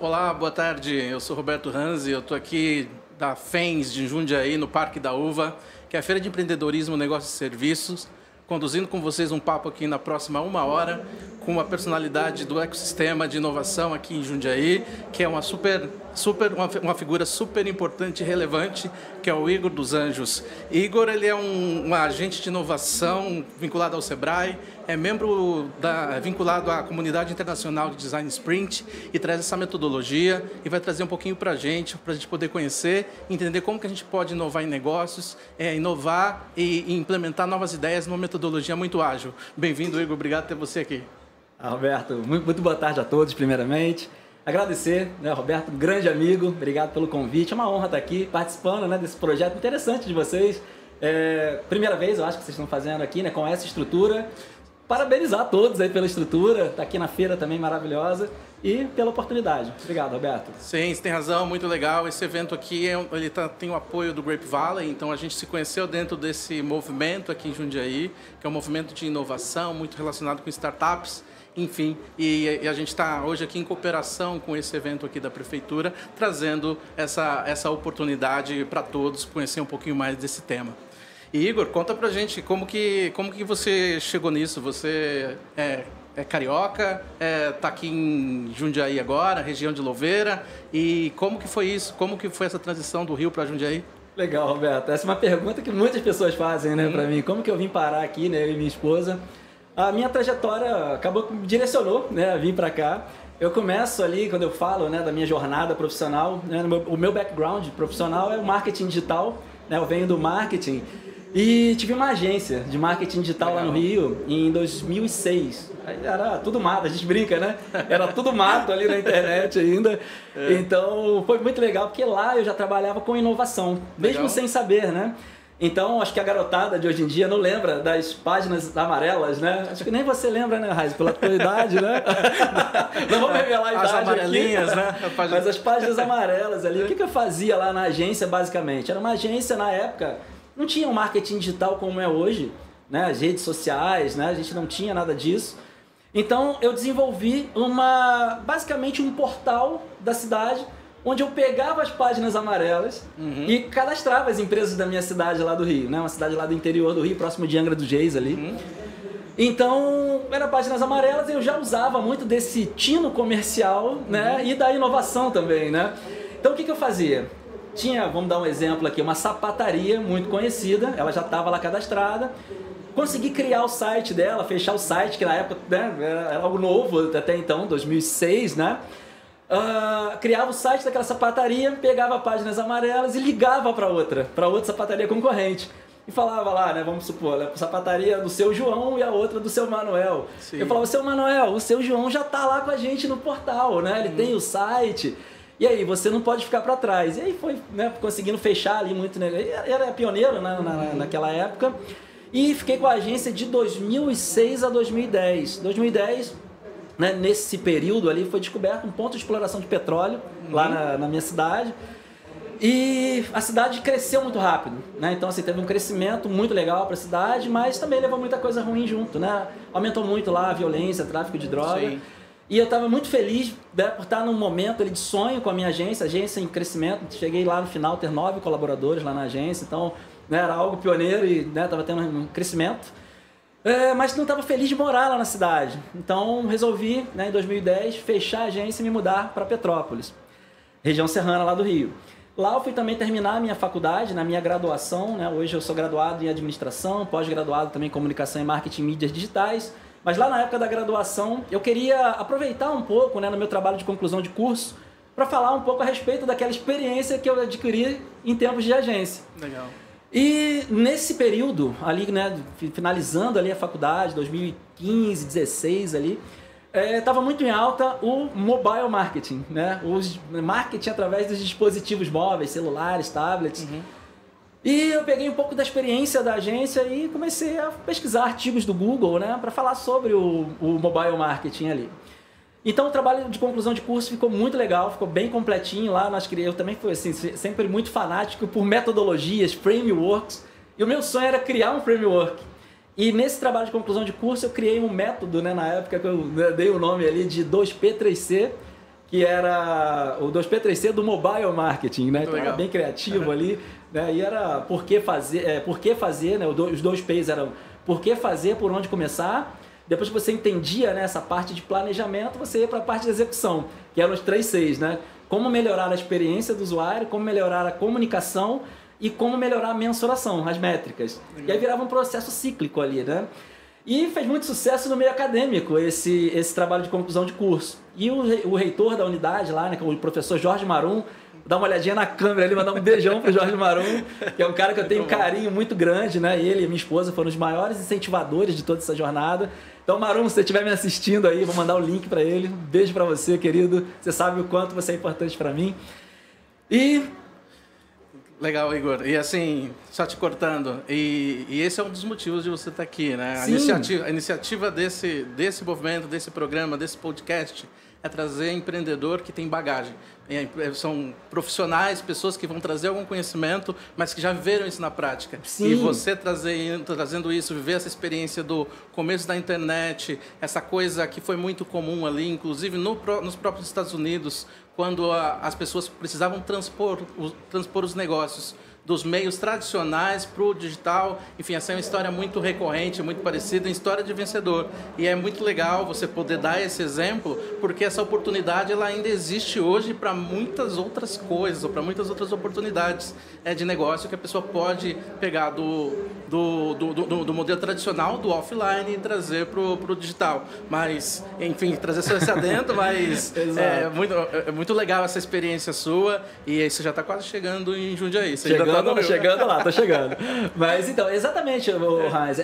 Olá, boa tarde. Eu sou Roberto Ranzi, eu estou aqui da FENS de Jundiaí, no Parque da Uva, que é a Feira de Empreendedorismo, Negócios e Serviços, conduzindo com vocês um papo aqui na próxima 1 hora com uma personalidade do ecossistema de inovação aqui em Jundiaí, que é uma figura super importante e relevante, que é o Igor dos Anjos. Igor, ele é um agente de inovação vinculado ao Sebrae, é membro vinculado à comunidade internacional de Design Sprint e traz essa metodologia e vai trazer um pouquinho para a gente poder conhecer, entender como que a gente pode inovar em negócios, inovar e implementar novas ideias numa metodologia muito ágil. Bem-vindo, Igor. Obrigado por ter você aqui. Roberto, muito boa tarde a todos, primeiramente. Agradecer, né, Roberto, um grande amigo, obrigado pelo convite. É uma honra estar aqui participando, né, desse projeto interessante de vocês. Primeira vez, eu acho que vocês estão fazendo aqui, né, com essa estrutura. Parabenizar a todos aí pela estrutura, estar aqui na feira também maravilhosa e pela oportunidade. Obrigado, Roberto. Sim, você tem razão, muito legal. Esse evento aqui tem o apoio do Grape Valley, então a gente se conheceu dentro desse movimento aqui em Jundiaí, que é um movimento de inovação muito relacionado com startups. Enfim, e a gente está hoje aqui em cooperação com esse evento aqui da Prefeitura, trazendo essa oportunidade para todos conhecer um pouquinho mais desse tema. E Igor, conta pra gente como que você chegou nisso. Você é carioca, tá aqui em Jundiaí agora, região de Louveira, e como que foi isso? Como que foi essa transição do Rio para Jundiaí? Legal, Roberto. Essa é uma pergunta que muitas pessoas fazem, né, para mim. Como que eu vim parar aqui, né, eu e minha esposa? A minha trajetória acabou que me direcionou, né, a vir para cá. Eu começo ali, quando eu falo, né, da minha jornada profissional, né, o meu background profissional é o marketing digital, né, eu venho do marketing e tive uma agência de marketing digital lá no Rio em 2006. Era tudo mato, a gente brinca, né? Era tudo mato ali na internet ainda. Então foi muito legal, porque lá eu já trabalhava com inovação, mesmo sem saber, né? Então, acho que a garotada de hoje em dia não lembra das páginas amarelas, né? Acho que nem você lembra, né, Raiz? Pela tua idade, né? Não vou revelar a idade as amarelinhas, aqui, né? Mas as páginas amarelas ali. O que eu fazia lá na agência, basicamente? Era uma agência, na época, não tinha um marketing digital como é hoje, né? As redes sociais, né? A gente não tinha nada disso. Então, eu desenvolvi basicamente um portal da cidade, onde eu pegava as páginas amarelas e cadastrava as empresas da minha cidade lá do Rio, né? Uma cidade lá do interior do Rio, próximo de Angra dos Reis ali. Então, eram páginas amarelas e eu já usava muito desse tino comercial, né? E da inovação também, né? Então, o que eu fazia? Tinha, vamos dar um exemplo aqui, uma sapataria muito conhecida, ela já estava lá cadastrada. Consegui criar o site dela, fechar o site, que na época, né, era algo novo até então, 2006, né? Criava o site daquela sapataria, pegava páginas amarelas e ligava para outra sapataria concorrente. E falava lá, né, vamos supor, a sapataria do seu João e a outra do seu Manuel. Sim. Eu falava, seu Manuel, o seu João já tá lá com a gente no portal, né? Ele tem o site. E aí, você não pode ficar para trás. E aí foi, né, conseguindo fechar ali muito, né? Era pioneiro naquela época. E fiquei com a agência de 2006 a 2010. 2010, né, nesse período ali, foi descoberto um ponto de exploração de petróleo lá na minha cidade. E a cidade cresceu muito rápido, né? Então, assim, teve um crescimento muito legal para a cidade, mas também levou muita coisa ruim junto, né? Aumentou muito lá a violência, tráfico de droga. Sim. E eu estava muito feliz, né, por estar num momento ali de sonho com a minha agência em crescimento. Cheguei lá no final, ter 9 colaboradores lá na agência, então, né, era algo pioneiro e estava tendo um crescimento. Mas não estava feliz de morar lá na cidade. Então resolvi, né, em 2010, fechar a agência e me mudar para Petrópolis, região serrana lá do Rio. Lá eu fui também terminar a minha faculdade, na minha graduação, né? Hoje eu sou graduado em administração, pós-graduado também em comunicação e marketing e mídias digitais. Mas lá na época da graduação eu queria aproveitar um pouco, né, no meu trabalho de conclusão de curso para falar um pouco a respeito daquela experiência que eu adquiri em tempos de agência. Legal. E nesse período, ali, né, finalizando ali a faculdade, 2015, 2016 ali, estava muito em alta o mobile marketing, né? O marketing através dos dispositivos móveis, celulares, tablets. E eu peguei um pouco da experiência da agência e comecei a pesquisar artigos do Google, né, para falar sobre o mobile marketing ali. Então o trabalho de conclusão de curso ficou muito legal, ficou bem completinho lá. Eu também fui assim, sempre muito fanático por metodologias, frameworks. E o meu sonho era criar um framework. E nesse trabalho de conclusão de curso eu criei um método, né, na época que eu dei o nome ali de 2P3C, que era o 2P3C do mobile marketing, né? Então era bem criativo ali, né? E era por que fazer, né? Os dois P's eram por que fazer, por onde começar. Depois que você entendia, né, essa parte de planejamento, você ia para a parte de execução, que eram os 3 Cs, né? Como melhorar a experiência do usuário, como melhorar a comunicação e como melhorar a mensuração, as métricas. E aí virava um processo cíclico ali, né? E fez muito sucesso no meio acadêmico esse trabalho de conclusão de curso. E o reitor da unidade lá, né, que é o professor Jorge Marum, dá uma olhadinha na câmera ali, mandar um beijão pro Jorge Marum, que é um cara que eu tenho um carinho muito grande, né? Ele e minha esposa foram os maiores incentivadores de toda essa jornada. Então, Marum, se você estiver me assistindo aí, vou mandar o link para ele. Um beijo para você, querido. Você sabe o quanto você é importante para mim. E... Legal, Igor. E assim, só te cortando, e esse é um dos motivos de você estar aqui, né? Sim. A iniciativa desse movimento, desse programa, desse podcast, é trazer empreendedor que tem bagagem. São profissionais, pessoas que vão trazer algum conhecimento, mas que já viveram isso na prática. Sim. E você trazendo isso, viver essa experiência do começo da internet, essa coisa que foi muito comum ali, inclusive nos próprios Estados Unidos, quando as pessoas precisavam transpor os negócios dos meios tradicionais para o digital. Enfim, essa é uma história muito recorrente, muito parecida, em história de vencedor. E é muito legal você poder dar esse exemplo, porque essa oportunidade ela ainda existe hoje para muitas outras coisas, ou para muitas outras oportunidades de negócio que a pessoa pode pegar do modelo tradicional, do offline, e trazer para o digital. Mas, enfim, trazer só esse adendo, mas é muito legal essa experiência sua, e aí você já está quase chegando em Jundiaí. Chegando lá, tô chegando. Mas então, exatamente, Heinz,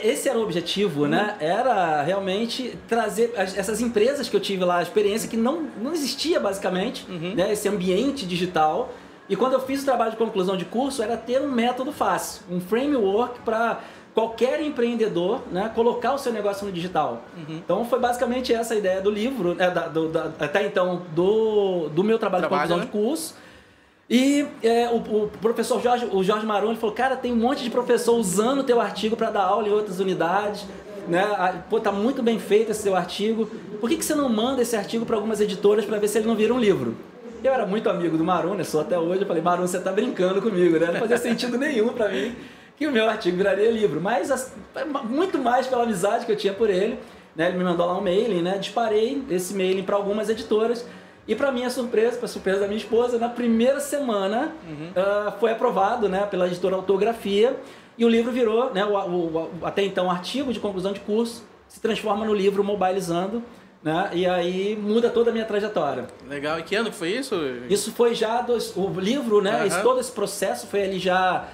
esse era o objetivo, né? Era realmente trazer essas empresas que eu tive lá, a experiência que não existia basicamente, né? Esse ambiente digital. E quando eu fiz o trabalho de conclusão de curso, era ter um método fácil, um framework para qualquer empreendedor, né, colocar o seu negócio no digital. Então foi basicamente essa a ideia do livro, até então, do meu trabalho de conclusão de curso. E o professor Jorge Marum, ele falou, cara, tem um monte de professor usando o teu artigo para dar aula em outras unidades, né? Pô, tá muito bem feito esse seu artigo. Por que você não manda esse artigo para algumas editoras para ver se ele não vira um livro? Eu era muito amigo do Marum, né? Sou até hoje. Eu falei, Marum, você tá brincando comigo, né? Não fazia sentido nenhum para mim que o meu artigo viraria livro. Mas muito mais pela amizade que eu tinha por ele, né? Ele me mandou lá um mailing, né? Disparei esse mailing para algumas editoras. E para minha surpresa, para surpresa da minha esposa, na primeira semana foi aprovado, né, pela editora Autografia, e o livro virou, né, até então artigo de conclusão de curso, se transforma no livro Mobilizando, né, e aí muda toda a minha trajetória. Legal. E que ano que foi isso? Isso foi já o livro, né, todo esse processo foi ali já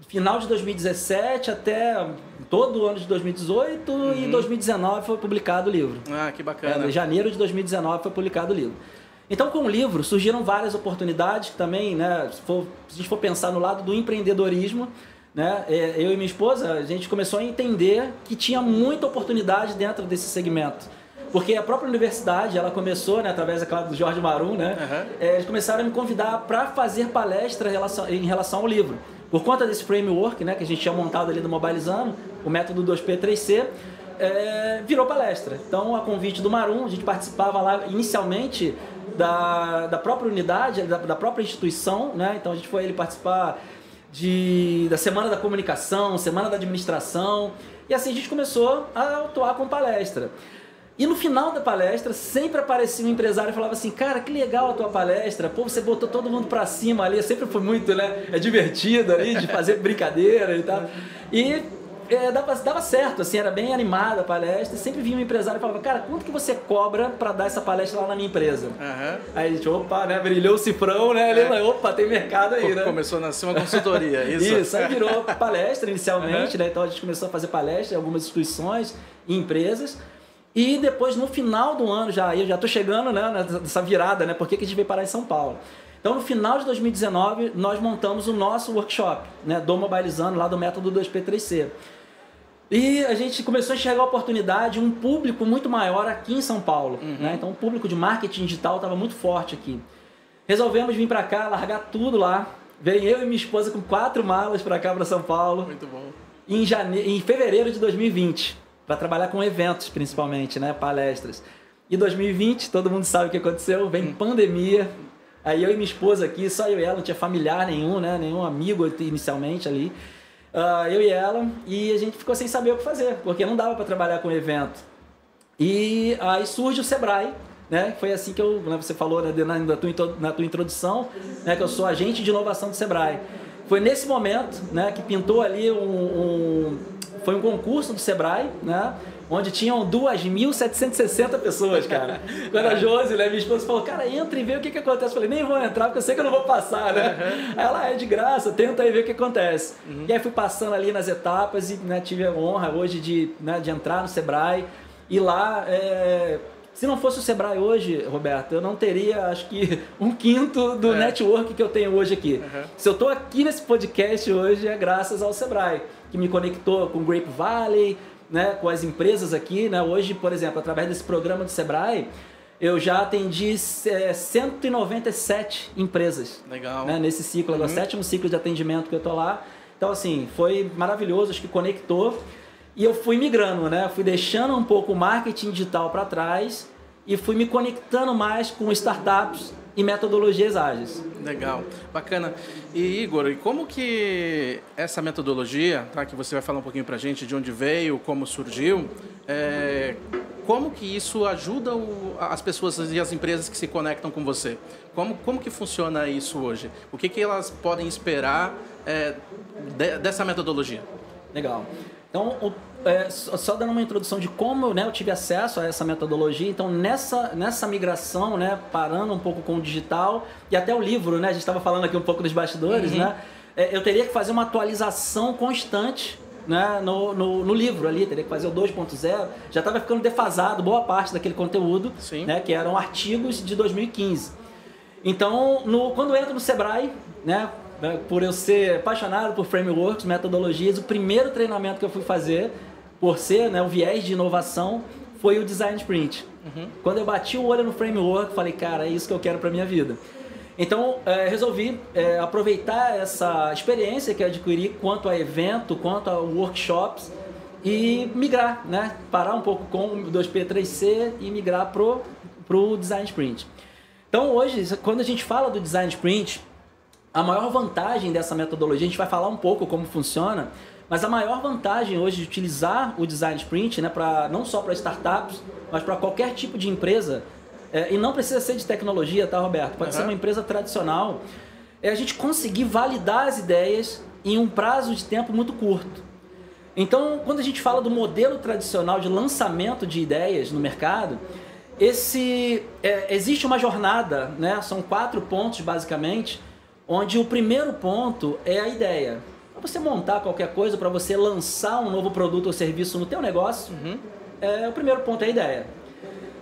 final de 2017 até todo o ano de 2018 e 2019 foi publicado o livro. Ah, que bacana. Em janeiro de 2019 foi publicado o livro. Então, com o livro, surgiram várias oportunidades que também, né, se a gente for pensar no lado do empreendedorismo, né, eu e minha esposa, a gente começou a entender que tinha muita oportunidade dentro desse segmento. Porque a própria universidade, ela começou, né, através, é claro, do Jorge Marum, né, eles começaram a me convidar para fazer palestra em relação ao livro. Por conta desse framework, né, que a gente tinha montado ali do Mobilizando, o método 2P3C, virou palestra. Então, a convite do Marum, a gente participava lá inicialmente da própria unidade, da própria instituição, né? Então a gente foi ele participar da Semana da Comunicação, Semana da Administração, e assim a gente começou a atuar com palestra. E no final da palestra sempre aparecia um empresário e falava assim, cara, que legal a tua palestra, pô, você botou todo mundo pra cima ali, sempre foi muito, né, divertido ali, de fazer brincadeira e tal. E dava certo, assim, era bem animada a palestra. Sempre vinha um empresário e falava, cara, quanto que você cobra para dar essa palestra lá na minha empresa? Aí a gente, opa, né, brilhou o cifrão, né? Ele, opa, tem mercado aí, né? Começou a nascer uma consultoria, isso? Isso, aí virou palestra inicialmente, né? Então a gente começou a fazer palestra em algumas instituições e empresas. E depois, no final do ano, eu já tô chegando, né, nessa virada, né? Por que a gente veio parar em São Paulo? Então, no final de 2019, nós montamos o nosso workshop, né, do Mobilizando, lá do método 2P3C. E a gente começou a enxergar a oportunidade, um público muito maior aqui em São Paulo. Né? Então, o público de marketing digital estava muito forte aqui. Resolvemos vir para cá, largar tudo lá. Veio eu e minha esposa com 4 malas para cá, para São Paulo. Muito bom. Em fevereiro de 2020, para trabalhar com eventos, principalmente, né? Palestras. E 2020, todo mundo sabe o que aconteceu, vem pandemia. Aí eu e minha esposa aqui, só eu e ela, não tinha familiar nenhum, né? Nenhum amigo inicialmente ali. Eu e ela, e a gente ficou sem saber o que fazer, porque não dava para trabalhar com evento. E aí surge o Sebrae, né? Foi assim que você falou, né, na tua introdução, né, que eu sou agente de inovação do Sebrae. Foi nesse momento, né, que pintou ali foi um concurso do Sebrae, né, onde tinham 2.760 pessoas, cara. Quando a Josi, né, minha esposa, falou, cara, entra e vê o que acontece. Eu falei, nem vou entrar, porque eu sei que eu não vou passar, né? Aí ela, é de graça, tenta aí ver o que acontece. E aí fui passando ali nas etapas e, né, tive a honra hoje de entrar no Sebrae. E lá, se não fosse o Sebrae hoje, Roberto, eu não teria, acho que, 1/5 do network que eu tenho hoje aqui. Se eu estou aqui nesse podcast hoje, é graças ao Sebrae, que me conectou com o Grape Valley, né, com as empresas aqui, né? Hoje, por exemplo, através desse programa do Sebrae, eu já atendi 197 empresas. Legal. Né, nesse ciclo, agora, 7º ciclo de atendimento que eu tô lá. Então, assim, foi maravilhoso, acho que conectou. E eu fui migrando, né? Fui deixando um pouco o marketing digital para trás e fui me conectando mais com startups e metodologias ágeis. Legal, bacana. E Igor, e como que essa metodologia, tá, que você vai falar um pouquinho pra gente de onde veio, como surgiu, como que isso ajuda as pessoas e as empresas que se conectam com você? Como que funciona isso hoje? O que elas podem esperar dessa metodologia? Legal. Então, só dando uma introdução de como, né, eu tive acesso a essa metodologia. Então, nessa migração, né, parando um pouco com o digital e até o livro, né, a gente estava falando aqui um pouco dos bastidores, né, eu teria que fazer uma atualização constante, né, no livro ali, teria que fazer o 2.0. Já estava ficando defasado boa parte daquele conteúdo, né, que eram artigos de 2015. Então, quando eu entro no Sebrae, né, por eu ser apaixonado por frameworks, metodologias, o primeiro treinamento que eu fui fazer, por ser, né, o viés de inovação, foi o Design Sprint. Quando eu bati o olho no framework, falei, cara, é isso que eu quero para minha vida. Então, resolvi aproveitar essa experiência que eu adquiri quanto a evento, quanto a workshops, e migrar, né, parar um pouco com o 2P3C e migrar pro Design Sprint. Então, hoje, quando a gente fala do Design Sprint, a maior vantagem dessa metodologia, a gente vai falar um pouco como funciona, mas a maior vantagem hoje de utilizar o Design Sprint, né, não só para startups, mas para qualquer tipo de empresa, e não precisa ser de tecnologia, tá, Roberto? Pode ser uma empresa tradicional, é a gente conseguir validar as ideias em um prazo de tempo muito curto. Então, quando a gente fala do modelo tradicional de lançamento de ideias no mercado, existe uma jornada, né, são 4 pontos basicamente, onde o primeiro ponto é a ideia. Para você montar qualquer coisa, para você lançar um novo produto ou serviço no teu negócio, o primeiro ponto é a ideia.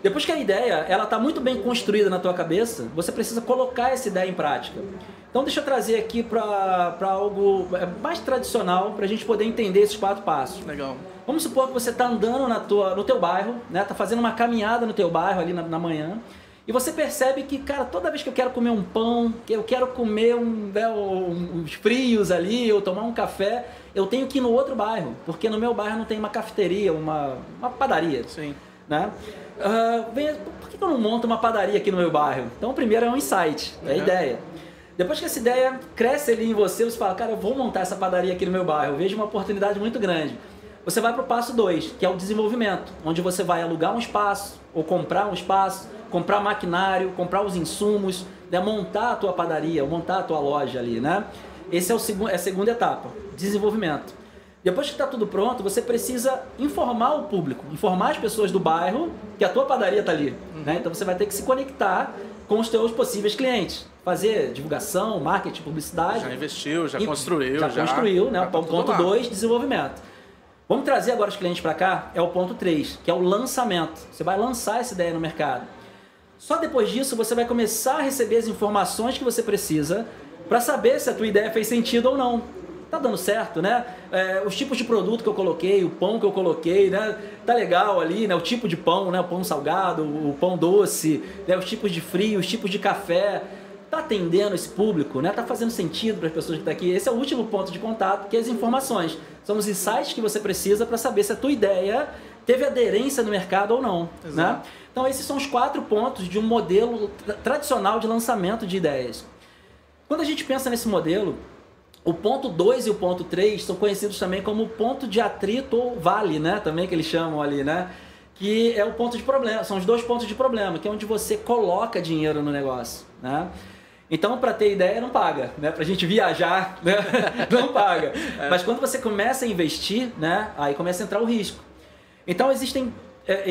Depois que a ideia está muito bem construída na tua cabeça, você precisa colocar essa ideia em prática. Então deixa eu trazer aqui para algo mais tradicional, para a gente poder entender esses 4 passos. Legal. Vamos supor que você está andando no teu bairro, né? Tá fazendo uma caminhada no teu bairro ali na manhã, e você percebe que, cara, toda vez que eu quero comer um pão, que eu quero comer uns frios ali, ou tomar um café, eu tenho que ir no outro bairro, porque no meu bairro não tem uma cafeteria, uma padaria. Sim. Né? Por que eu não monto uma padaria aqui no meu bairro? Então, primeiro é um insight, é a ideia. Depois que essa ideia cresce ali em você, você fala, cara, eu vou montar essa padaria aqui no meu bairro, eu vejo uma oportunidade muito grande. Você vai para o passo 2, que é o desenvolvimento, onde você vai alugar um espaço, ou comprar um espaço, comprar maquinário, comprar os insumos, né, montar a tua padaria, montar a tua loja ali, né? Esse é a segunda etapa, desenvolvimento. Depois que está tudo pronto, você precisa informar o público, informar as pessoas do bairro que a tua padaria está ali, né? Então você vai ter que se conectar com os teus possíveis clientes, fazer divulgação, marketing, publicidade. Já investiu, já construiu. Já construiu, né? O ponto 2, desenvolvimento. Vamos trazer agora os clientes para cá, é o ponto 3, que é o lançamento. Você vai lançar essa ideia no mercado. Só depois disso você vai começar a receber as informações que você precisa para saber se a tua ideia fez sentido ou não. Tá dando certo, né? Os tipos de produto que eu coloquei, o pão que eu coloquei, né? Tá legal ali, né? O tipo de pão, né? O pão salgado, o pão doce, né? Os tipos de frio, os tipos de café. Tá atendendo esse público, né? Tá fazendo sentido para as pessoas que estão aqui. Esse é o último ponto de contato, que é as informações. São os insights que você precisa para saber se a tua ideia teve aderência no mercado ou não. Né? Então esses são os 4 pontos de um modelo tradicional de lançamento de ideias. Quando a gente pensa nesse modelo, o ponto 2 e o ponto 3 são conhecidos também como ponto de atrito ou vale, né? Também que eles chamam ali, né? Que é o ponto de problema, são os 2 pontos de problema, que é onde você coloca dinheiro no negócio, né? Então, para ter ideia, não paga, né? Para a gente viajar, né? Não paga. Mas quando você começa a investir, né? Aí começa a entrar o risco. Então, existem,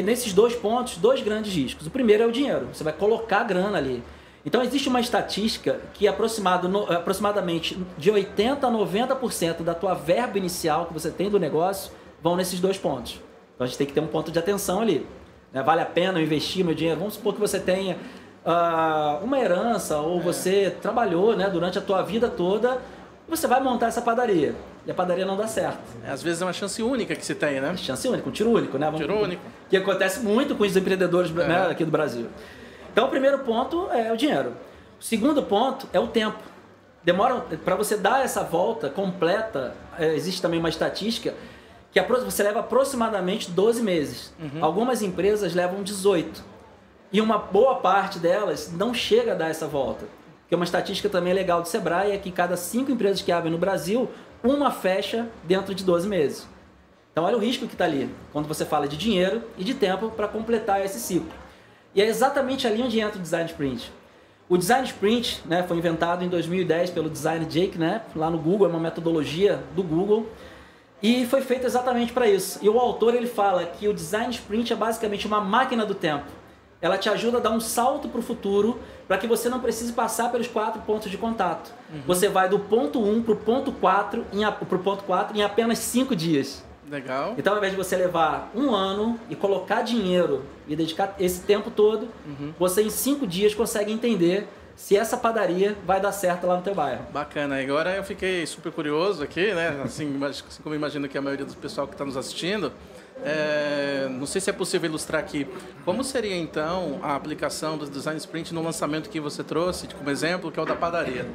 nesses 2 pontos, 2 grandes riscos. O primeiro é o dinheiro, você vai colocar grana ali. Então, existe uma estatística que aproximadamente de 80% a 90% da tua verba inicial que você tem do negócio vão nesses 2 pontos. Então, a gente tem que ter um ponto de atenção ali. Né? Vale a pena eu investir meu dinheiro? Vamos supor que você tenha uma herança ou você trabalhou, né, durante a tua vida toda, você vai montar essa padaria. E a padaria não dá certo. Às vezes é uma chance única que você tem, né? Chance única, um tiro único, né? Tiro único. Que acontece muito com os empreendedores né, aqui do Brasil. Então, o primeiro ponto é o dinheiro. O segundo ponto é o tempo. Demora para você dar essa volta completa. Existe também uma estatística que você leva aproximadamente 12 meses. Algumas empresas levam 18. E uma boa parte delas não chega a dar essa volta. Porque uma estatística também legal do Sebrae é que cada 5 empresas que abrem no Brasil, uma fecha dentro de 12 meses. Então olha o risco que está ali, quando você fala de dinheiro e de tempo para completar esse ciclo. E é exatamente ali onde entra o Design Sprint. O Design Sprint, né, foi inventado em 2010 pelo Design Jake, né, lá no Google, é uma metodologia do Google. E foi feito exatamente para isso. E o autor ele fala que o Design Sprint é basicamente uma máquina do tempo. Ela te ajuda a dar um salto para o futuro, para que você não precise passar pelos 4 pontos de contato. Você vai do ponto 1 para o ponto 4 em apenas 5 dias. Legal. Então, ao invés de você levar 1 ano e colocar dinheiro e dedicar esse tempo todo, você em 5 dias consegue entender se essa padaria vai dar certo lá no teu bairro. Bacana. Agora eu fiquei super curioso aqui, né? Assim como eu imagino que a maioria do pessoal que está nos assistindo. Não sei se é possível ilustrar aqui. Como seria, então, a aplicação do Design Sprint no lançamento que você trouxe, como exemplo, que é o da padaria?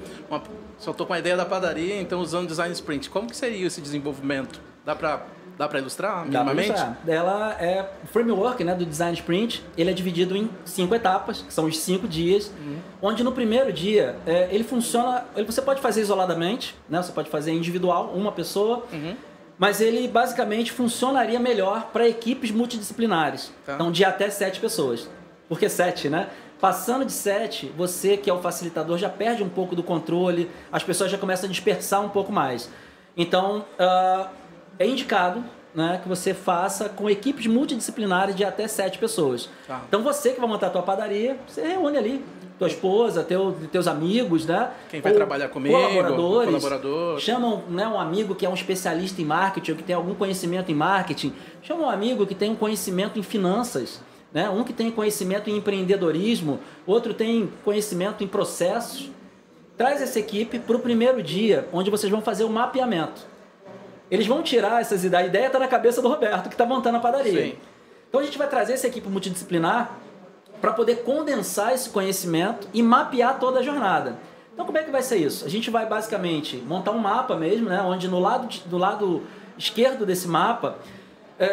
Só estou com a ideia da padaria, então usando Design Sprint. Como que seria esse desenvolvimento? Dá para ilustrar minimamente? Dá pra ilustrar. Ela é o framework, né, do Design Sprint. Ele é dividido em 5 etapas, que são os 5 dias, onde no primeiro dia ele funciona. Você pode fazer isoladamente, né, você pode fazer individual, uma pessoa. Mas ele basicamente funcionaria melhor para equipes multidisciplinares. Tá. Então, de até 7 pessoas. Por que 7, né? Passando de 7, você que é o facilitador já perde um pouco do controle, as pessoas já começam a dispersar um pouco mais. Então, é indicado, né, que você faça com equipes multidisciplinares de até 7 pessoas. Tá. Então, você que vai montar a tua padaria, você reúne ali tua esposa, teus amigos, né? Quem vai trabalhar comigo, colaborador. Chamam, né, um amigo que é um especialista em marketing, ou que tem algum conhecimento em marketing. Chama um amigo que tem um conhecimento em finanças, né? Um que tem conhecimento em empreendedorismo, outro tem conhecimento em processos. Traz essa equipe para o primeiro dia, onde vocês vão fazer o mapeamento. Eles vão tirar essas ideias. A ideia está na cabeça do Roberto, que está montando a padaria. Sim. Então a gente vai trazer essa equipe multidisciplinar para poder condensar esse conhecimento e mapear toda a jornada. Então, como é que vai ser isso? A gente vai basicamente montar um mapa mesmo, né, onde do lado esquerdo desse mapa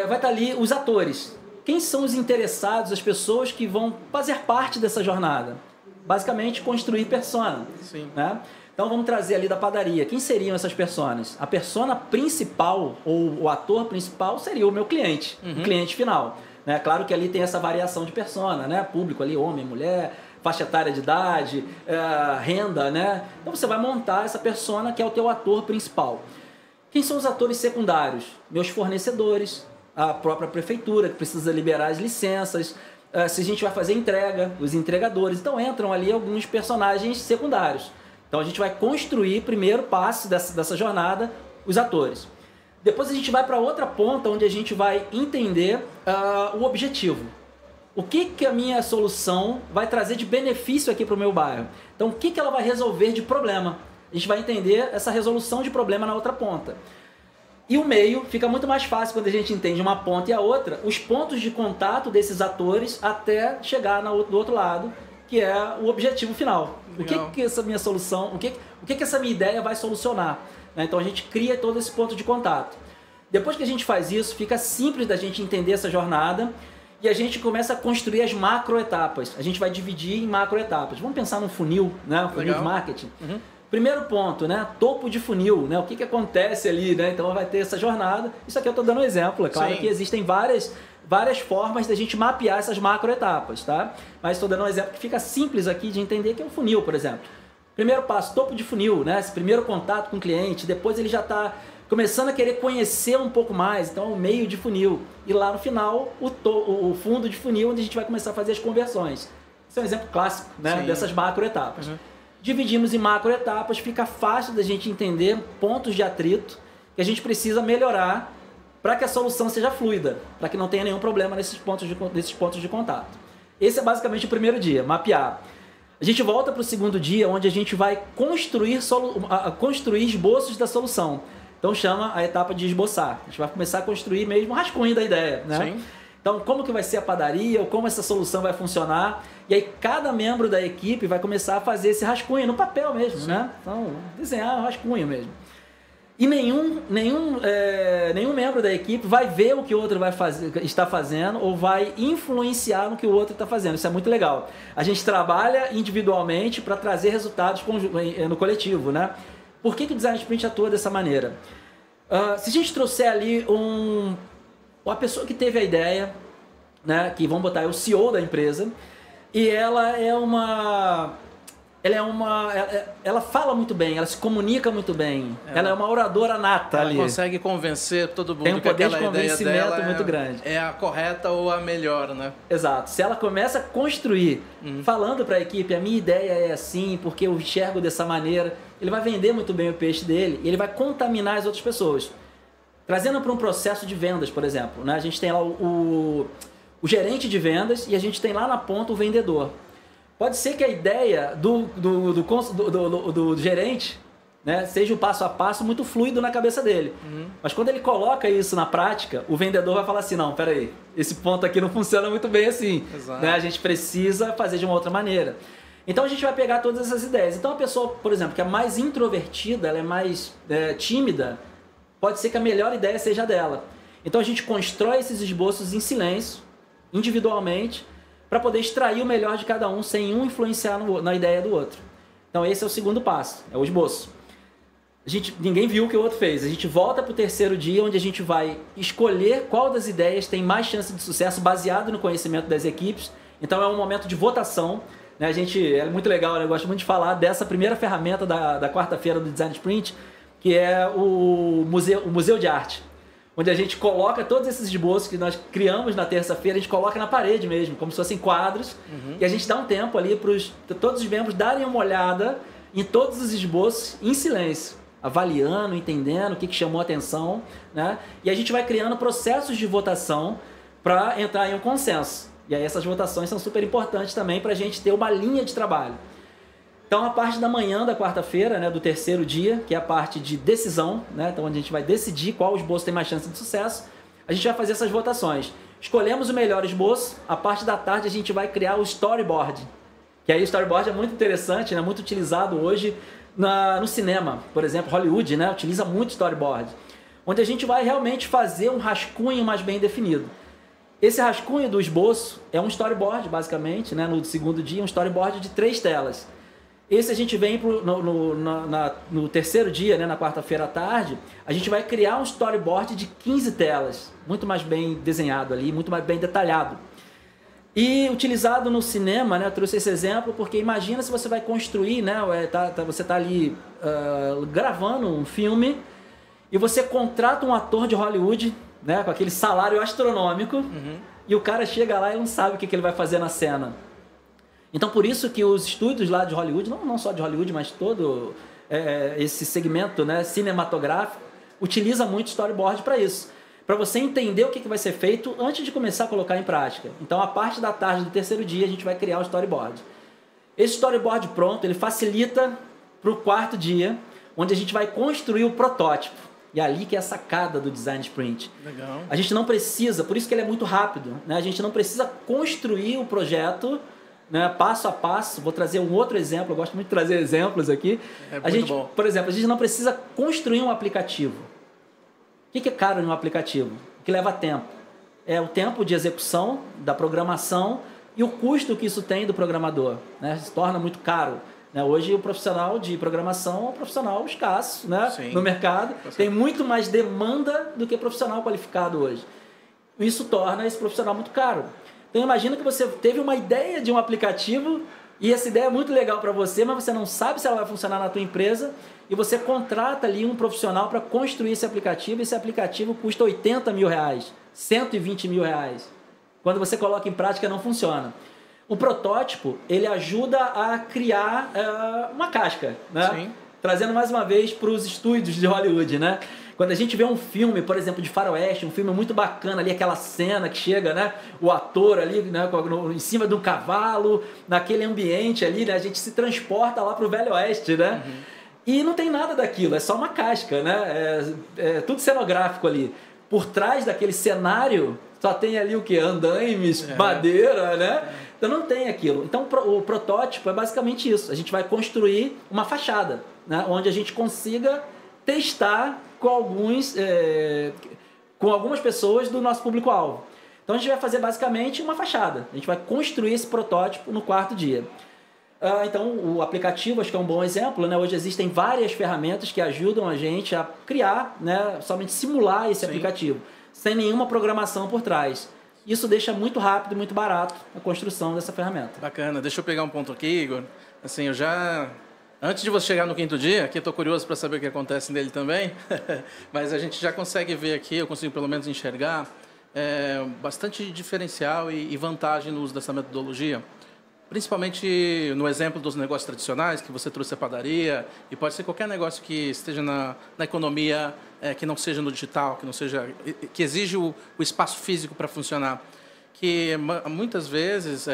vai estar ali os atores. Quem são os interessados, as pessoas que vão fazer parte dessa jornada? Basicamente, construir persona. Sim. Né? Então, vamos trazer ali da padaria. Quem seriam essas personas? A persona principal, ou o ator principal, seria o meu cliente, o cliente final. Né? Claro que ali tem essa variação de persona, né? Público ali, homem, mulher, faixa etária de idade, renda, né? Então você vai montar essa persona que é o teu ator principal. Quem são os atores secundários? Meus fornecedores, a própria prefeitura que precisa liberar as licenças, se a gente vai fazer entrega, os entregadores. Então entram ali alguns personagens secundários. Então a gente vai construir, primeiro passo dessa jornada, os atores. Depois a gente vai para outra ponta onde a gente vai entender o objetivo. O que a minha solução vai trazer de benefício aqui para o meu bairro? Então, o que ela vai resolver de problema? A gente vai entender essa resolução de problema na outra ponta. E o meio fica muito mais fácil quando a gente entende uma ponta e a outra, os pontos de contato desses atores até chegar do outro lado, que é o objetivo final. Legal. O que essa minha solução, o que essa minha ideia vai solucionar? Então a gente cria todo esse ponto de contato. Depois que a gente faz isso, fica simples da gente entender essa jornada e a gente começa a construir as macroetapas. A gente vai dividir em macroetapas. Vamos pensar num funil, né? Um funil de marketing. Primeiro ponto, né? Topo de funil, né? O que acontece ali, né? Então vai ter essa jornada. Isso aqui eu estou dando um exemplo. É claro que existem várias formas da gente mapear essas macroetapas, tá? Mas estou dando um exemplo que fica simples aqui de entender, que é um funil, por exemplo. Primeiro passo, topo de funil, né? Esse primeiro contato com o cliente, depois ele já está começando a querer conhecer um pouco mais, então o meio de funil. E lá no final, o fundo de funil, onde a gente vai começar a fazer as conversões. Esse é um exemplo clássico, né? Dessas macroetapas. Dividimos em macroetapas, fica fácil da gente entender pontos de atrito que a gente precisa melhorar para que a solução seja fluida, para que não tenha nenhum problema nesses pontos de contato. Esse é basicamente o primeiro dia, mapear. A gente volta para o segundo dia, onde a gente vai construir esboços da solução. Então chama a etapa de esboçar. A gente vai começar a construir mesmo o rascunho da ideia, né? Sim. Então, como que vai ser a padaria, ou como essa solução vai funcionar. E aí, cada membro da equipe vai começar a fazer esse rascunho, no papel mesmo, né? Então, desenhar um rascunho mesmo. E nenhum membro da equipe vai ver o que o outro está fazendo ou vai influenciar no que o outro está fazendo. Isso é muito legal. A gente trabalha individualmente para trazer resultados no coletivo, né? Por que o Design Sprint atua dessa maneira? Se a gente trouxer ali a pessoa que teve a ideia, né, que vamos botar o CEO da empresa, e ela fala muito bem, ela se comunica muito bem, ela é uma oradora nata ali. Ela consegue convencer todo mundo. Tem um poder de convencimento dela muito grande. É a correta ou a melhor, né? Exato. Se ela começa a construir, falando para a equipe, a minha ideia é assim, porque eu enxergo dessa maneira, ele vai vender muito bem o peixe dele e ele vai contaminar as outras pessoas. Trazendo para um processo de vendas, por exemplo, né? A gente tem lá o gerente de vendas e a gente tem lá na ponta o vendedor. Pode ser que a ideia do gerente, né, seja o passo a passo muito fluido na cabeça dele. Mas quando ele coloca isso na prática, o vendedor vai falar assim, não, peraí, esse ponto aqui não funciona muito bem assim. Né? A gente precisa fazer de uma outra maneira. Então a gente vai pegar todas essas ideias. Então a pessoa, por exemplo, que é mais introvertida, ela é mais tímida, pode ser que a melhor ideia seja dela. Então a gente constrói esses esboços em silêncio, individualmente, para poder extrair o melhor de cada um sem um influenciar na ideia do outro. Então esse é o segundo passo, é o esboço. Ninguém viu o que o outro fez. A gente volta para o terceiro dia, onde a gente vai escolher qual das ideias tem mais chance de sucesso baseado no conhecimento das equipes. Então é um momento de votação. Né? É muito legal, né? Eu gosto muito de falar dessa primeira ferramenta da quarta-feira do Design Sprint, que é o Museu de Arte, onde a gente coloca todos esses esboços que nós criamos na terça-feira, a gente coloca na parede mesmo, como se fossem quadros, e a gente dá um tempo ali para todos os membros darem uma olhada em todos os esboços em silêncio, avaliando, entendendo o que chamou a atenção, né? E a gente vai criando processos de votação para entrar em um consenso. E aí essas votações são super importantes também para a gente ter uma linha de trabalho. Então, a parte da manhã da quarta-feira, né, do terceiro dia, que é a parte de decisão, né, então onde a gente vai decidir qual esboço tem mais chance de sucesso, a gente vai fazer essas votações. Escolhemos o melhor esboço, a parte da tarde a gente vai criar o storyboard, que aí o storyboard é muito interessante, né, muito utilizado hoje no cinema. Por exemplo, Hollywood, né, utiliza muito storyboard, onde a gente vai realmente fazer um rascunho mais bem definido. Esse rascunho do esboço é um storyboard, basicamente, né, no segundo dia, um storyboard de 3 telas. Esse a gente vem no terceiro dia, né, na quarta-feira à tarde, a gente vai criar um storyboard de 15 telas, muito mais bem desenhado ali, muito mais bem detalhado. E utilizado no cinema, né, eu trouxe esse exemplo porque imagina se você vai construir, né, você está ali gravando um filme e você contrata um ator de Hollywood, né, com aquele salário astronômico, e o cara chega lá e não sabe o que ele vai fazer na cena. Então, por isso que os estúdios lá de Hollywood, não só de Hollywood, mas todo esse segmento, né, cinematográfico, utiliza muito storyboard para isso. Para você entender o que vai ser feito antes de começar a colocar em prática. Então, a parte da tarde do terceiro dia, a gente vai criar o storyboard. Esse storyboard pronto, ele facilita para o quarto dia, onde a gente vai construir o protótipo. E é ali que é a sacada do Design Sprint. Legal. A gente não precisa, por isso que ele é muito rápido, né? A gente não precisa construir o projeto, né, passo a passo. Vou trazer um outro exemplo, eu gosto muito de trazer exemplos aqui. Muito bom. Por exemplo, a gente não precisa construir um aplicativo. O que é caro em um aplicativo? O que leva tempo. É o tempo de execução, da programação e o custo que isso tem do programador, né? Se torna muito caro. Né? Hoje o profissional de programação é um profissional escasso, né? No mercado. Tem muito mais demanda do que profissional qualificado hoje. Isso torna esse profissional muito caro. Então imagina que você teve uma ideia de um aplicativo e essa ideia é muito legal para você, mas você não sabe se ela vai funcionar na tua empresa e você contrata ali um profissional para construir esse aplicativo e esse aplicativo custa 80 mil reais, 120 mil reais. Quando você coloca em prática não funciona. O protótipo, ele ajuda a criar uma casca, né? Sim. Trazendo mais uma vez para os estúdios de Hollywood, né? Quando a gente vê um filme, por exemplo, de faroeste, um filme muito bacana ali, aquela cena que chega, né? O ator ali, né? Em cima de um cavalo, naquele ambiente ali, né? A gente se transporta lá para o Velho Oeste, né? Uhum. E não tem nada daquilo, é só uma casca, né? É tudo cenográfico ali. Por trás daquele cenário, só tem ali o quê? Andaimes, madeira, né? Então não tem aquilo. Então o protótipo é basicamente isso. A gente vai construir uma fachada, né? Onde a gente consiga testar com algumas pessoas do nosso público-alvo. Então a gente vai fazer basicamente uma fachada. A gente vai construir esse protótipo no quarto dia. Então o aplicativo acho que é um bom exemplo, né? Hoje existem várias ferramentas que ajudam a gente a criar, né? Somente simular esse aplicativo, sem nenhuma programação por trás. Isso deixa muito rápido e muito barato a construção dessa ferramenta. Bacana. Deixa eu pegar um ponto aqui, Igor. Assim, antes de você chegar no quinto dia, aqui eu estou curioso para saber o que acontece nele também, mas a gente já consegue ver aqui, eu consigo pelo menos enxergar, bastante diferencial e vantagem no uso dessa metodologia. Principalmente no exemplo dos negócios tradicionais, que você trouxe a padaria, e pode ser qualquer negócio que esteja na economia, que não seja no digital, que exige o espaço físico para funcionar. Que muitas vezes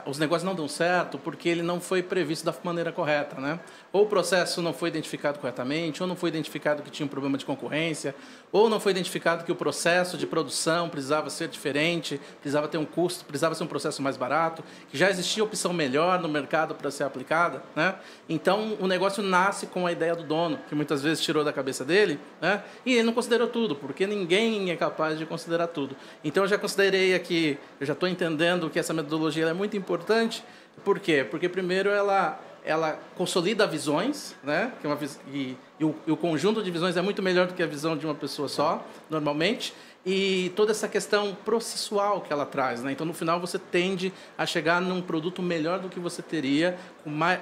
os negócios não dão certo porque ele não foi previsto da maneira correta, né? Ou o processo não foi identificado corretamente, ou não foi identificado que tinha um problema de concorrência, ou não foi identificado que o processo de produção precisava ser diferente, precisava ter um custo, precisava ser um processo mais barato, que já existia opção melhor no mercado para ser aplicada, né? Então o negócio nasce com a ideia do dono, que muitas vezes tirou da cabeça dele, né? E ele não considerou tudo, porque ninguém é capaz de considerar tudo. Então eu já considerei aqui, eu já estou entendendo que essa metodologia é muito importante. Por quê? Porque primeiro ela consolida visões, né? E o conjunto de visões é muito melhor do que a visão de uma pessoa só, normalmente. E toda essa questão processual que ela traz, né? Então, no final, você tende a chegar num produto melhor do que você teria,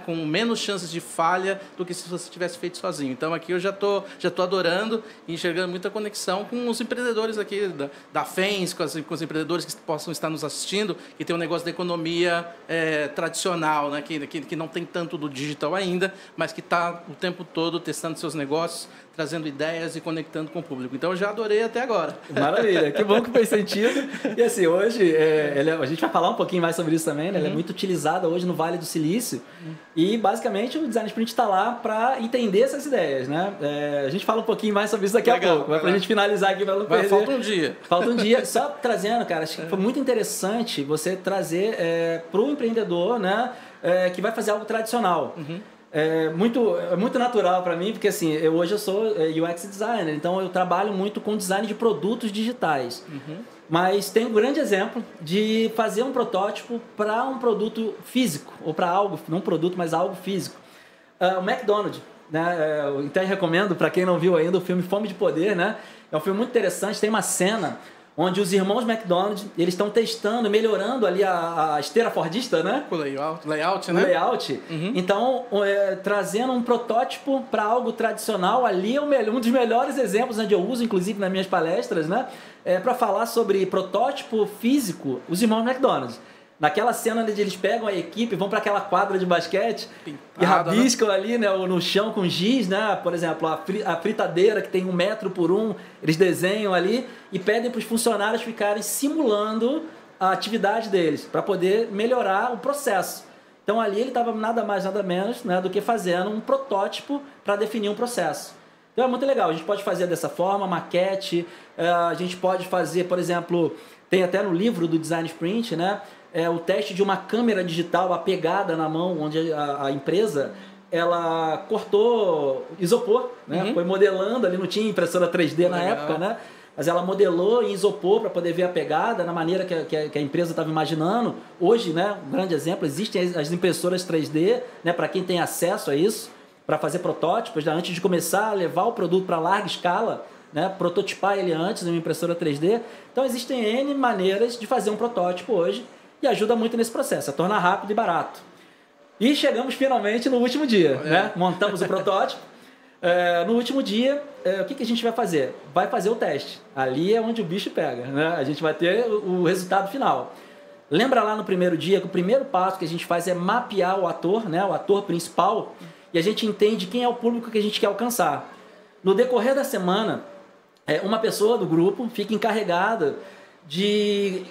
com menos chances de falha do que se você tivesse feito sozinho. Então, aqui eu já tô adorando e enxergando muita conexão com os empreendedores aqui da FENS, com os empreendedores que possam estar nos assistindo, que tem um negócio da economia tradicional, né? Que não tem tanto do digital ainda, mas que está o tempo todo testando seus negócios, trazendo ideias e conectando com o público. Então, eu já adorei até agora. Maravilha, que bom que fez sentido. E assim, hoje, a gente vai falar um pouquinho mais sobre isso também, né? Ela é muito utilizada hoje no Vale do Silício. E, basicamente, o Design Sprint está lá para entender essas ideias, né? A gente fala um pouquinho mais sobre isso daqui a pouco. Para a gente finalizar aqui, para não perder. Falta um dia. Falta um dia. Só trazendo, cara, acho que foi muito interessante você trazer para o empreendedor, né? Que vai fazer algo tradicional. É muito natural para mim, porque assim, hoje eu sou UX designer, então eu trabalho muito com design de produtos digitais. Mas tem um grande exemplo de fazer um protótipo para um produto físico, ou para algo, não um produto, mas algo físico. O McDonald's, né? Então eu recomendo, para quem não viu ainda, o filme Fome de Poder, né? É um filme muito interessante, tem uma cena onde os irmãos McDonald's, eles estão testando, melhorando ali a esteira fordista, né? O layout, né? O layout. Então, trazendo um protótipo para algo tradicional, ali é um dos melhores exemplos, onde eu uso, inclusive, nas minhas palestras, né? Para falar sobre protótipo físico, os irmãos McDonald's. Naquela cena onde eles pegam a equipe, vão para aquela quadra de basquete e rabiscam ali, né, no chão com giz, né? Por exemplo, a fritadeira que tem 1 metro por 1, eles desenham ali e pedem para os funcionários ficarem simulando a atividade deles, para poder melhorar o processo. Então ali ele estava nada mais, nada menos, né, do que fazendo um protótipo para definir um processo. Então é muito legal, a gente pode fazer dessa forma, maquete, a gente pode fazer, por exemplo, tem até no livro do Design Sprint, né? O teste de uma câmera digital apegada na mão, onde a empresa ela cortou isopor, né? Foi modelando ali, não tinha impressora 3D na época, né? Mas ela modelou em isopor para poder ver a pegada na maneira que a empresa estava imaginando. Hoje, né, um grande exemplo, existem as impressoras 3D, né, para quem tem acesso a isso, para fazer protótipos, né, antes de começar a levar o produto para larga escala, né, prototipar ele antes em uma impressora 3D. Então existem N maneiras de fazer um protótipo hoje e ajuda muito nesse processo, a tornar rápido e barato. E chegamos finalmente no último dia, né? Montamos o protótipo. No último dia, o que a gente vai fazer? Vai fazer o teste. Ali é onde o bicho pega, né? A gente vai ter o resultado final. Lembra lá no primeiro dia que o primeiro passo que a gente faz é mapear o ator, né? O ator principal, e a gente entende quem é o público que a gente quer alcançar. No decorrer da semana, uma pessoa do grupo fica encarregada de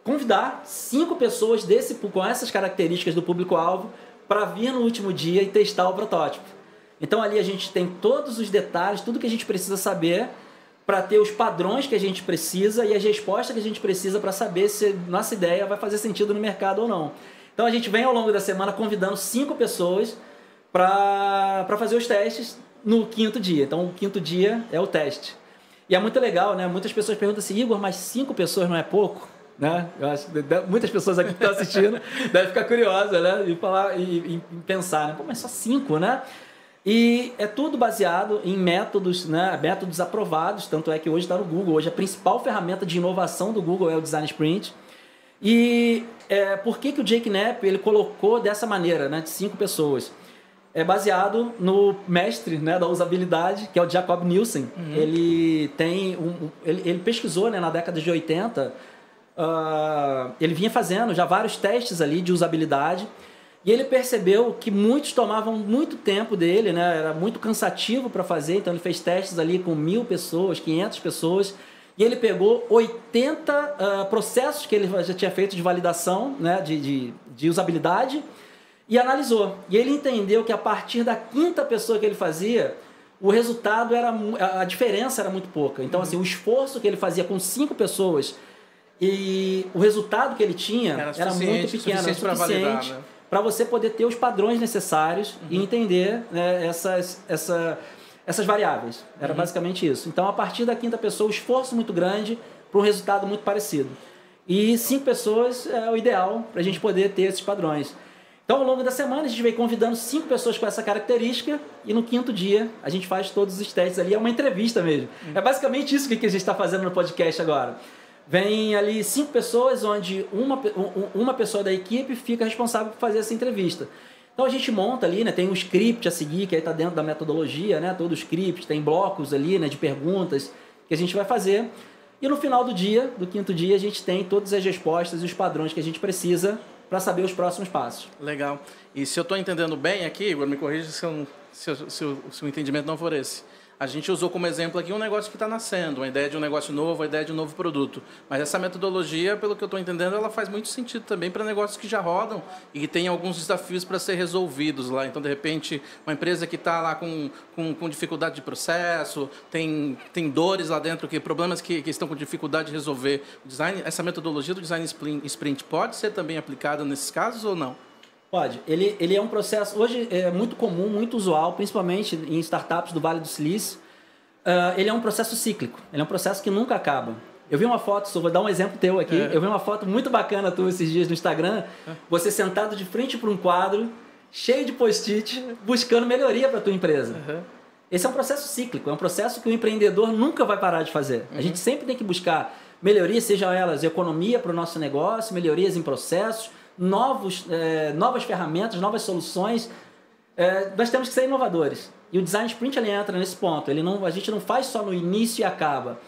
convidar 5 pessoas com essas características do público-alvo para vir no último dia e testar o protótipo. Então ali a gente tem todos os detalhes, tudo que a gente precisa saber para ter os padrões que a gente precisa e as respostas que a gente precisa para saber se nossa ideia vai fazer sentido no mercado ou não. Então a gente vem ao longo da semana convidando 5 pessoas para fazer os testes no 5º dia. Então o 5º dia é o teste. E é muito legal, né? Muitas pessoas perguntam assim, Igor, mas 5 pessoas não é pouco? Né? Eu acho que muitas pessoas aqui que estão assistindo devem ficar curiosas, né? E pensar, né? Pô, mas só 5, né? E é tudo baseado em métodos, né? Métodos aprovados, tanto é que hoje está no Google. Hoje a principal ferramenta de inovação do Google é o Design Sprint. E por que o Jake Knapp ele colocou dessa maneira, né? De 5 pessoas? É baseado no mestre, né, da usabilidade, que é o Jacob Nielsen. Ele ele pesquisou, né, na década de 80, ele vinha fazendo já vários testes ali de usabilidade. E ele percebeu que muitos tomavam muito tempo dele, né? Era muito cansativo para fazer, então ele fez testes ali com 1.000 pessoas, 500 pessoas, e ele pegou 80 processos que ele já tinha feito de validação, né? de usabilidade, e analisou. E ele entendeu que a partir da 5ª pessoa que ele fazia, o resultado a diferença era muito pouca. Então, assim, o esforço que ele fazia com 5 pessoas e o resultado que ele tinha era muito pequeno, era suficiente para você poder ter os padrões necessários e entender, né, essas variáveis. Era basicamente isso. Então, a partir da 5ª pessoa, o esforço muito grande para um resultado muito parecido. E 5 pessoas é o ideal para a gente poder ter esses padrões. Então, ao longo da semana, a gente vem convidando 5 pessoas com essa característica e no 5º dia a gente faz todos os testes ali. É uma entrevista mesmo. É basicamente isso que a gente está fazendo no podcast agora. Vem ali 5 pessoas, onde uma pessoa da equipe fica responsável por fazer essa entrevista. Então a gente monta ali, né, tem um script a seguir, que aí está dentro da metodologia, né, todo o script, tem blocos ali, né, de perguntas que a gente vai fazer. E no final do dia, do 5º dia, a gente tem todas as respostas e os padrões que a gente precisa para saber os próximos passos. Legal. E se eu estou entendendo bem aqui, Igor, me corrija se o entendimento não for esse. A gente usou como exemplo aqui um negócio que está nascendo, uma ideia de um negócio novo, uma ideia de um novo produto. Mas essa metodologia, pelo que eu estou entendendo, ela faz muito sentido também para negócios que já rodam e que tem alguns desafios para ser resolvidos lá. Então, de repente, uma empresa que está lá com dificuldade de processo, tem dores lá dentro, problemas que estão com dificuldade de resolver. Essa metodologia do Design Sprint pode ser também aplicada nesses casos ou não? Pode. Ele é um processo, hoje é muito comum, muito usual, principalmente em startups do Vale do Silício. Ele é um processo cíclico, ele é um processo que nunca acaba. Eu vi uma foto, só vou dar um exemplo teu aqui, eu vi uma foto muito bacana tua esses dias no Instagram, você sentado de frente para um quadro, cheio de post-it, buscando melhoria para a tua empresa. Esse é um processo cíclico, é um processo que o empreendedor nunca vai parar de fazer. A gente sempre tem que buscar melhorias, sejam elas economia para o nosso negócio, melhorias em processos, novas ferramentas, novas soluções. Nós temos que ser inovadores. E o Design Sprint ele entra nesse ponto. A gente não faz só no início e acaba.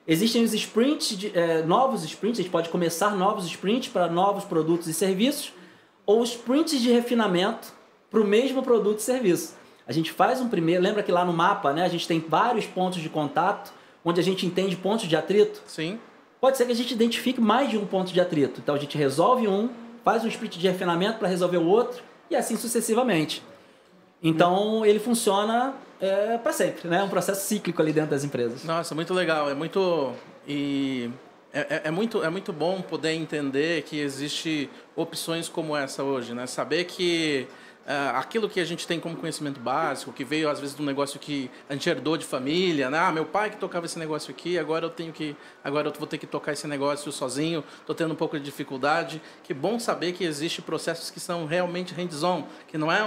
Existem os sprints, novos sprints, a gente pode começar novos sprints para novos produtos e serviços, ou sprints de refinamento para o mesmo produto e serviço. A gente faz um primeiro, lembra que lá no mapa, né, a gente tem vários pontos de contato, onde a gente entende pontos de atrito? Sim. Pode ser que a gente identifique mais de um ponto de atrito. Então a gente resolve um, faz um sprint de refinamento para resolver o outro e assim sucessivamente. Então ele funciona para sempre, né? É um processo cíclico ali dentro das empresas. Nossa, muito legal. É muito bom poder entender que existe opções como essa hoje, né? Saber que aquilo que a gente tem como conhecimento básico, que veio às vezes de um negócio que a gente herdou de família, né? Meu pai que tocava esse negócio aqui, agora eu vou ter que tocar esse negócio sozinho, estou tendo um pouco de dificuldade. Que bom saber que existem processos que são realmente hands-on, que não é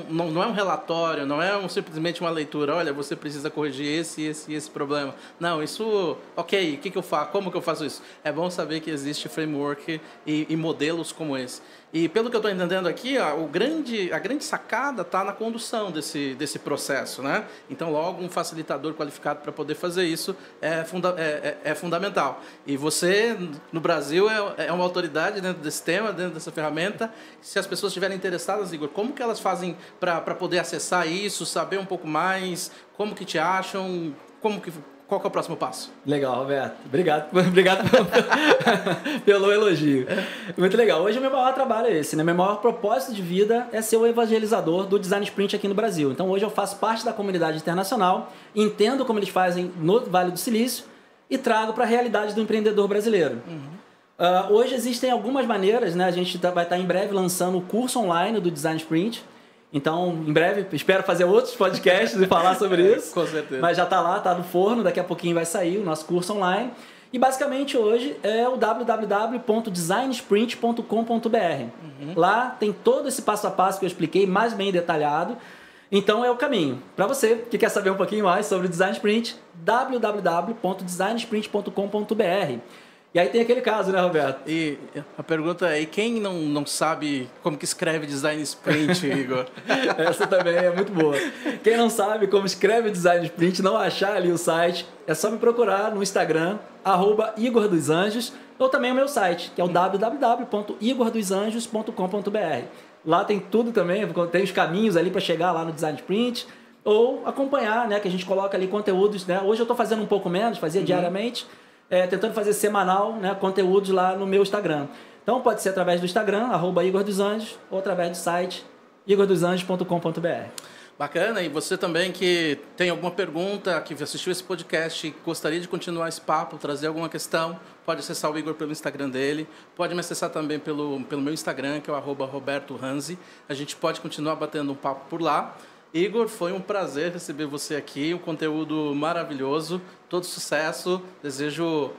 não é um relatório, não é simplesmente uma leitura, olha, você precisa corrigir esse problema. Não, isso, ok, o que eu faço? Como que eu faço isso? É bom saber que existe framework e modelos como esse. E pelo que eu estou entendendo aqui, a grande sacada está na condução desse processo, né? Então, logo, um facilitador qualificado para poder fazer isso é fundamental. E você, no Brasil, é uma autoridade dentro desse tema, dentro dessa ferramenta. Se as pessoas estiverem interessadas, Igor, como que elas fazem para poder acessar isso, saber um pouco mais, como que te acham, qual que é o próximo passo? Legal, Roberto. Obrigado pelo elogio. Muito legal. Hoje o meu maior trabalho é esse, né? Meu maior propósito de vida é ser o evangelizador do Design Sprint aqui no Brasil. Então hoje eu faço parte da comunidade internacional, entendo como eles fazem no Vale do Silício e trago para a realidade do empreendedor brasileiro. Hoje existem algumas maneiras, né? A gente vai estar em breve lançando o curso online do Design Sprint. Então, em breve, espero fazer outros podcasts e falar sobre isso. Com certeza. Mas já está lá, está no forno, daqui a pouquinho vai sair o nosso curso online. E basicamente hoje é o www.designsprint.com.br. Lá tem todo esse passo a passo que eu expliquei, mais bem detalhado. Então é o caminho. Para você que quer saber um pouquinho mais sobre o Design Sprint, www.designsprint.com.br. E aí tem aquele caso, né, Roberto? E a pergunta é, e quem não sabe como que escreve Design Sprint, Igor? Essa também é muito boa. Quem não sabe como escreve Design Sprint, não achar ali o site, é só me procurar no Instagram, @IgorDosAnjos, ou também o meu site, que é o www.igordosanjos.com.br. Lá tem tudo também, tem os caminhos ali para chegar lá no Design Sprint, ou acompanhar, né, que a gente coloca ali conteúdos, né? Hoje eu estou fazendo um pouco menos, fazia diariamente, tentando fazer semanal, né, conteúdos lá no meu Instagram. Então pode ser através do Instagram, @IgorDosAnjos, ou através do site igordosanjos.com.br. Bacana, e você também que tem alguma pergunta, que assistiu esse podcast e gostaria de continuar esse papo, trazer alguma questão, pode acessar o Igor pelo Instagram dele, pode me acessar também pelo meu Instagram, que é o @RobertoRanzi. A gente pode continuar batendo um papo por lá. Igor, foi um prazer receber você aqui, um conteúdo maravilhoso, todo sucesso, desejo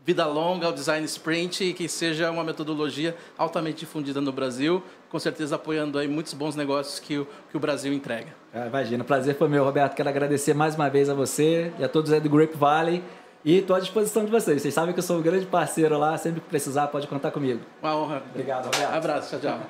vida longa ao Design Sprint e que seja uma metodologia altamente difundida no Brasil, com certeza apoiando aí muitos bons negócios que o Brasil entrega. Imagina, o prazer foi meu, Roberto. Quero agradecer mais uma vez a você e a todos aí do Grape Valley e estou à disposição de vocês. Vocês sabem que eu sou um grande parceiro lá, sempre que precisar pode contar comigo. Uma honra. Obrigado, Roberto. Abraço, tchau, tchau.